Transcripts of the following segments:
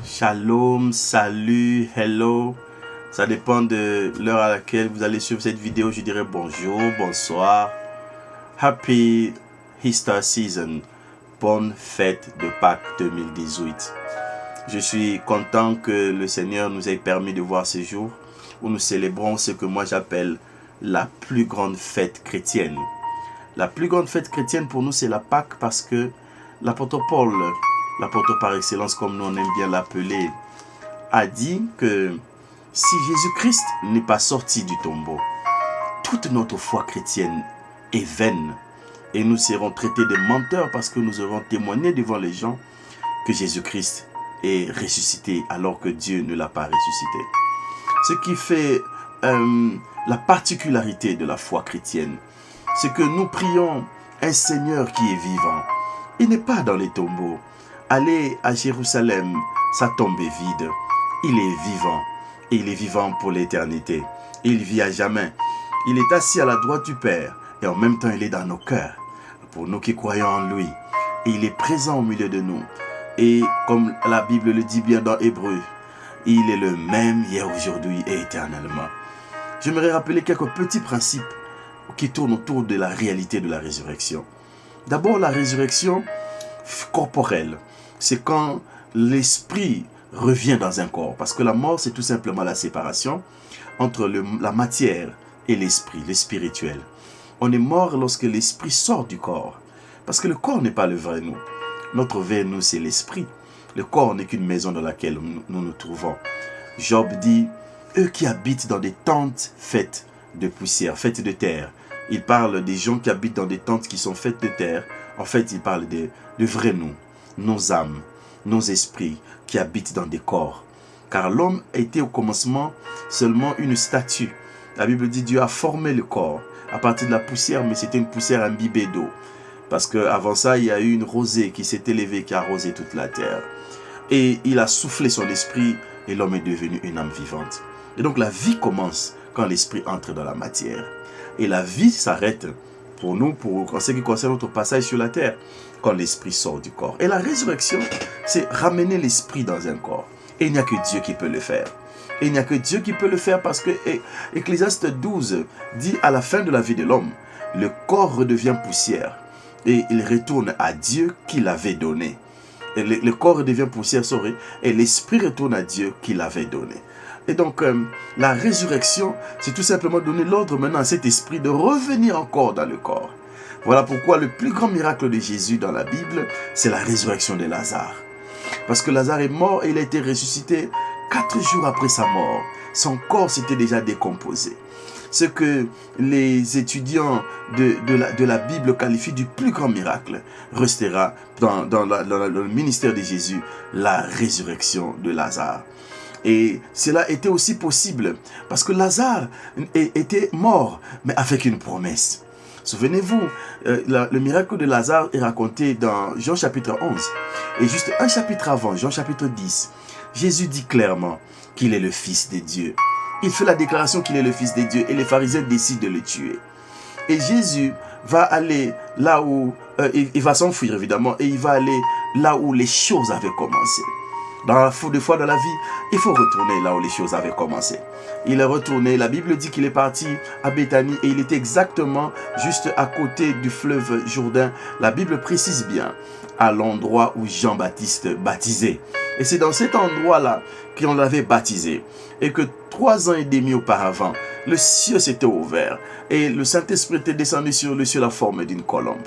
Shalom, salut, hello. Ça dépend de l'heure à laquelle vous allez suivre cette vidéo. Je dirais bonjour, bonsoir. Happy Easter Season. Bonne fête de Pâques 2018. Je suis content que le Seigneur nous ait permis de voir ce jour où nous célébrons ce que moi j'appelle la plus grande fête chrétienne. La plus grande fête chrétienne pour nous, c'est la Pâques parce que l'apôtre Paul, l'apôtre par excellence comme nous on aime bien l'appeler, a dit que si Jésus-Christ n'est pas sorti du tombeau, toute notre foi chrétienne est vaine et nous serons traités de menteurs parce que nous aurons témoigné devant les gens que Jésus-Christ est ressuscité alors que Dieu ne l'a pas ressuscité. Ce qui fait la particularité de la foi chrétienne, c'est que nous prions un Seigneur qui est vivant. Il n'est pas dans les tombeaux. Allez à Jérusalem, sa tombe est vide. Il est vivant. Et il est vivant pour l'éternité. Il vit à jamais. Il est assis à la droite du Père. Et en même temps, il est dans nos cœurs. Pour nous qui croyons en lui. Et il est présent au milieu de nous. Et comme la Bible le dit bien dans Hébreu, il est le même hier, aujourd'hui et éternellement. J'aimerais rappeler quelques petits principes qui tournent autour de la réalité de la résurrection. D'abord, la résurrection corporelle, c'est quand l'esprit revient dans un corps. Parce que la mort, c'est tout simplement la séparation entre la matière et l'esprit, le spirituel. On est mort lorsque l'esprit sort du corps. Parce que le corps n'est pas le vrai nous. Notre vrai nous, c'est l'esprit. Le corps n'est qu'une maison dans laquelle nous nous trouvons. Job dit, eux qui habitent dans des tentes faites de poussière, faites de terre. Il parle des gens qui habitent dans des tentes qui sont faites de terre. En fait, il parle de vrais nous, nos âmes, nos esprits qui habitent dans des corps. Car l'homme était au commencement seulement une statue. La Bible dit Dieu a formé le corps à partir de la poussière, mais c'était une poussière imbibée d'eau. Parce qu'avant ça, il y a eu une rosée qui s'est élevée, qui a arrosé toute la terre. Et il a soufflé son esprit et l'homme est devenu une âme vivante. Et donc la vie commence quand l'esprit entre dans la matière. Et la vie s'arrête pour nous, en ce qui concerne notre passage sur la terre, quand l'esprit sort du corps. Et la résurrection, c'est ramener l'esprit dans un corps. Et il n'y a que Dieu qui peut le faire. Et il n'y a que Dieu qui peut le faire parce que Ecclésiaste 12 dit à la fin de la vie de l'homme, le corps redevient poussière et il retourne à Dieu qui l'avait donné. Et le corps redevient poussière, et l'esprit retourne à Dieu qui l'avait donné. Et donc, la résurrection, c'est tout simplement donner l'ordre maintenant à cet esprit de revenir encore dans le corps. Voilà pourquoi le plus grand miracle de Jésus dans la Bible, c'est la résurrection de Lazare. Parce que Lazare est mort et il a été ressuscité 4 jours après sa mort. Son corps s'était déjà décomposé. Ce que les étudiants de la Bible qualifient du plus grand miracle restera dans le ministère de Jésus, la résurrection de Lazare. Et cela était aussi possible parce que Lazare était mort, mais avec une promesse. Souvenez-vous, le miracle de Lazare est raconté dans Jean chapitre 11. Et juste un chapitre avant, Jean chapitre 10, Jésus dit clairement qu'il est le Fils de Dieu. Il fait la déclaration qu'il est le Fils de Dieu et les pharisiens décident de le tuer. Et Jésus va aller là où, il va s'enfuir évidemment, et il va aller là où les choses avaient commencé. Des fois dans la vie, il faut retourner là où les choses avaient commencé. Il est retourné, la Bible dit qu'il est parti à Béthanie et il était exactement juste à côté du fleuve Jourdain. La Bible précise bien à l'endroit où Jean-Baptiste baptisait. Et c'est dans cet endroit-là qu'on l'avait baptisé. Et que 3 ans et demi auparavant, le ciel s'était ouvert et le Saint-Esprit était descendu sur lui sur la forme d'une colombe.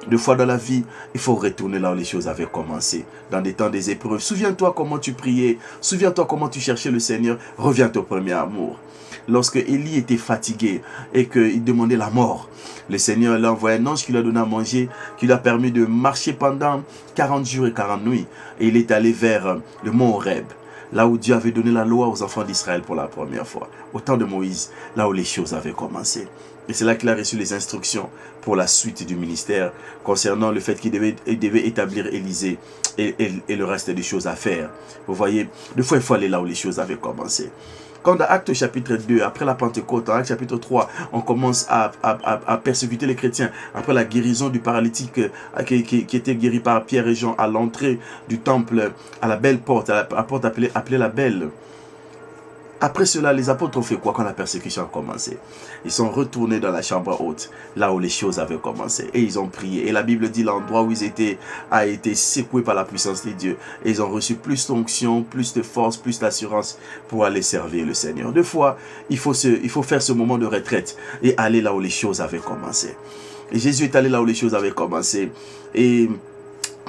2 fois dans la vie, il faut retourner là où les choses avaient commencé, dans des temps des épreuves. Souviens-toi comment tu priais, souviens-toi comment tu cherchais le Seigneur, reviens à ton premier amour. Lorsque Élie était fatigué et qu'il demandait la mort, le Seigneur lui a envoyé un ange qui lui a donné à manger, qui lui a permis de marcher pendant 40 jours et 40 nuits. Et il est allé vers le mont Horeb, là où Dieu avait donné la loi aux enfants d'Israël pour la première fois, au temps de Moïse, là où les choses avaient commencé. Et c'est là qu'il a reçu les instructions pour la suite du ministère concernant le fait qu'il devait établir Élysée et le reste des choses à faire. Vous voyez, des fois il faut aller là où les choses avaient commencé. Quand dans Actes chapitre 2, après la Pentecôte, dans Actes chapitre 3, on commence à persécuter les chrétiens, après la guérison du paralytique qui était guéri par Pierre et Jean à l'entrée du temple, à la belle porte, à la porte appelée la belle. Après cela, les apôtres ont fait quoi quand la persécution a commencé? Ils sont retournés dans la chambre haute, là où les choses avaient commencé. Et ils ont prié. Et la Bible dit l'endroit où ils étaient a été secoué par la puissance de Dieu. Et ils ont reçu plus d'onction, plus de force, plus d'assurance pour aller servir le Seigneur. Deux fois, il faut faire ce moment de retraite et aller là où les choses avaient commencé. Et Jésus est allé là où les choses avaient commencé. Et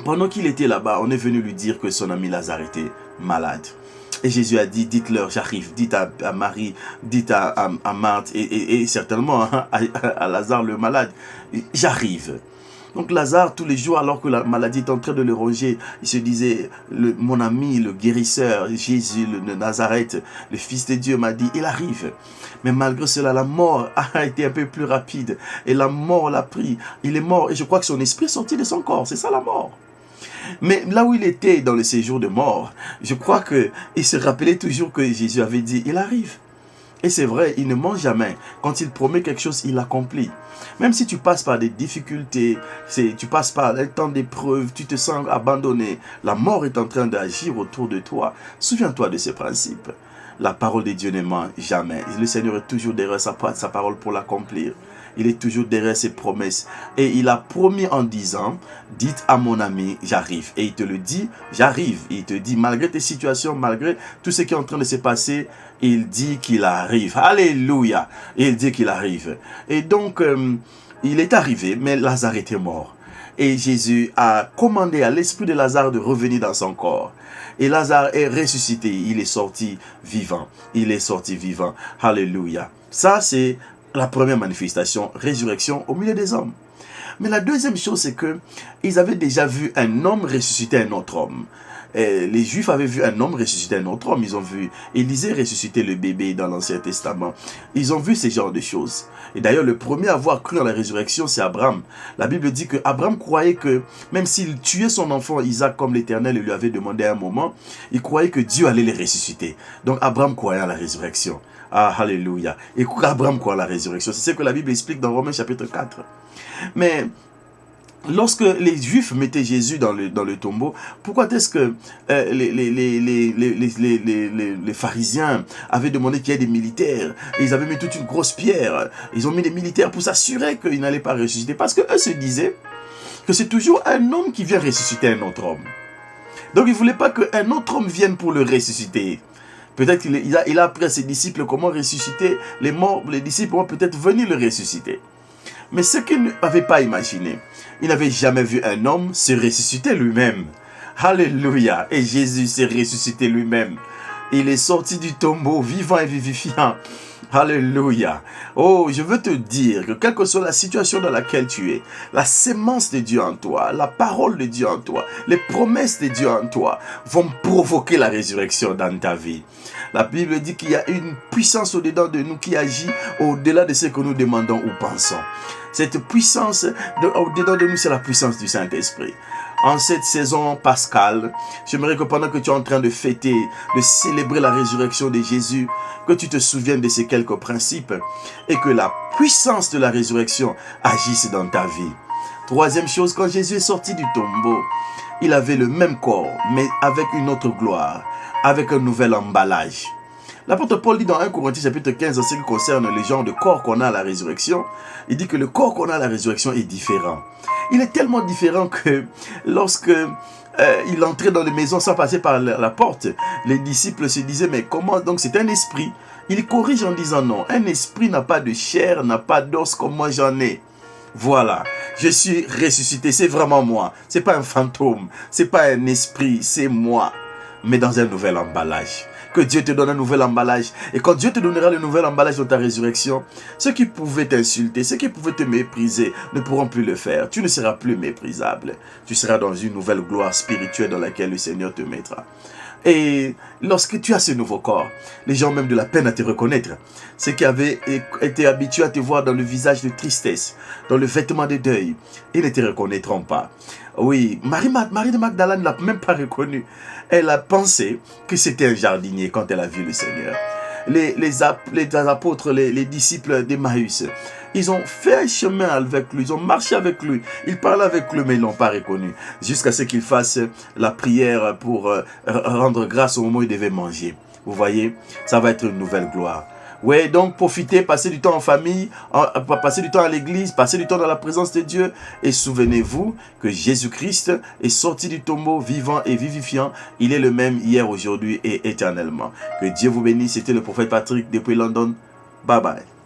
pendant qu'il était là-bas, on est venu lui dire que son ami Lazare était malade. Et Jésus a dit, dites-leur, j'arrive. Dites à Marie, dites à Marthe et certainement à Lazare le malade, j'arrive. Donc Lazare, tous les jours, alors que la maladie est en train de le ronger, il se disait, mon ami, le guérisseur, Jésus, le Nazareth, le Fils de Dieu m'a dit, il arrive. Mais malgré cela, la mort a été un peu plus rapide. Et la mort l'a pris. Il est mort et je crois que son esprit est sorti de son corps. C'est ça la mort. Mais là où il était dans le séjour de mort, je crois qu'il se rappelait toujours que Jésus avait dit, il arrive. Et c'est vrai, il ne ment jamais. Quand il promet quelque chose, il l'accomplit. Même si tu passes par des difficultés, tu passes par un temps d'épreuve, tu te sens abandonné, la mort est en train d'agir autour de toi. Souviens-toi de ce principe. La parole de Dieu ne ment jamais. Le Seigneur est toujours derrière sa parole pour l'accomplir. Il est toujours derrière ses promesses. Et il a promis en disant, dites à mon ami, j'arrive. Et il te le dit, j'arrive. Il te dit, malgré tes situations, malgré tout ce qui est en train de se passer, il dit qu'il arrive. Alléluia. Il dit qu'il arrive. Et donc, il est arrivé, mais Lazare était mort. Et Jésus a commandé à l'esprit de Lazare de revenir dans son corps. Et Lazare est ressuscité. Il est sorti vivant. Il est sorti vivant. Alléluia. Ça, c'est la première manifestation, résurrection au milieu des hommes. Mais la deuxième chose, c'est que ils avaient déjà vu un homme ressusciter un autre homme. Et les Juifs avaient vu un homme ressusciter un autre homme. Ils ont vu Élisée ressusciter le bébé dans l'Ancien Testament. Ils ont vu ce genre de choses. Et d'ailleurs, le premier à avoir cru à la résurrection, c'est Abraham. La Bible dit que Abraham croyait que, même s'il tuait son enfant Isaac comme l'Éternel lui avait demandé à un moment, il croyait que Dieu allait les ressusciter. Donc Abraham croyait à la résurrection. Ah, alléluia. Et Abraham croit à la résurrection. C'est ce que la Bible explique dans Romains chapitre 4. Mais lorsque les Juifs mettaient Jésus dans le tombeau, pourquoi est-ce que les pharisiens avaient demandé qu'il y ait des militaires? Et ils avaient mis toute une grosse pierre. Ils ont mis des militaires pour s'assurer qu'il n'allait pas ressusciter. Parce qu'eux se disaient que c'est toujours un homme qui vient ressusciter un autre homme. Donc ils ne voulaient pas qu'un autre homme vienne pour le ressusciter. Peut-être qu'il a appris à ses disciples comment ressusciter les morts. Les disciples vont peut-être venir le ressusciter. Mais ce qu'ils n'avaient pas imaginé, ils n'avaient jamais vu un homme se ressusciter lui-même. Alléluia. Et Jésus s'est ressuscité lui-même. Il est sorti du tombeau vivant et vivifiant. Alléluia. Oh, je veux te dire que quelle que soit la situation dans laquelle tu es, la sémence de Dieu en toi, la parole de Dieu en toi, les promesses de Dieu en toi vont provoquer la résurrection dans ta vie. La Bible dit qu'il y a une puissance au-dedans de nous qui agit au-delà de ce que nous demandons ou pensons. Cette puissance au-dedans de nous, c'est la puissance du Saint-Esprit. En cette saison pascale, j'aimerais que pendant que tu es en train de fêter, de célébrer la résurrection de Jésus, que tu te souviennes de ces quelques principes et que la puissance de la résurrection agisse dans ta vie. Troisième chose, quand Jésus est sorti du tombeau, il avait le même corps, mais avec une autre gloire, avec un nouvel emballage. L'apôtre Paul dit dans 1 Corinthiens chapitre 15, en ce qui concerne le genre de corps qu'on a à la résurrection, il dit que le corps qu'on a à la résurrection est différent. Il est tellement différent que lorsque il entrait dans les maisons sans passer par la porte, les disciples se disaient, mais comment donc c'est un esprit? Il corrige en disant non, un esprit n'a pas de chair, n'a pas d'os comme moi j'en ai. Voilà, je suis ressuscité, c'est vraiment moi. C'est pas un fantôme, c'est pas un esprit, c'est moi, mais dans un nouvel emballage. Que Dieu te donne un nouvel emballage. Et quand Dieu te donnera le nouvel emballage de ta résurrection, ceux qui pouvaient t'insulter, ceux qui pouvaient te mépriser, ne pourront plus le faire. Tu ne seras plus méprisable. Tu seras dans une nouvelle gloire spirituelle dans laquelle le Seigneur te mettra. Et lorsque tu as ce nouveau corps, les gens ont même de la peine à te reconnaître. Ceux qui avaient été habitués à te voir dans le visage de tristesse, dans le vêtement de deuil, ils ne te reconnaîtront pas. Oui, Marie de Magdala ne l'a même pas reconnu. Elle a pensé que c'était un jardinier quand elle a vu le Seigneur. les apôtres, les disciples d'Emmaüs. Ils ont fait un chemin avec lui, ils ont marché avec lui, ils parlaient avec lui, mais ils ne l'ont pas reconnu. Jusqu'à ce qu'il fasse la prière pour rendre grâce au moment où il devait manger. Vous voyez, ça va être une nouvelle gloire. Oui, donc profitez, passez du temps en famille, passez du temps à l'église, passez du temps dans la présence de Dieu. Et souvenez-vous que Jésus-Christ est sorti du tombeau vivant et vivifiant. Il est le même hier, aujourd'hui et éternellement. Que Dieu vous bénisse. C'était le prophète Patrick depuis London. Bye bye.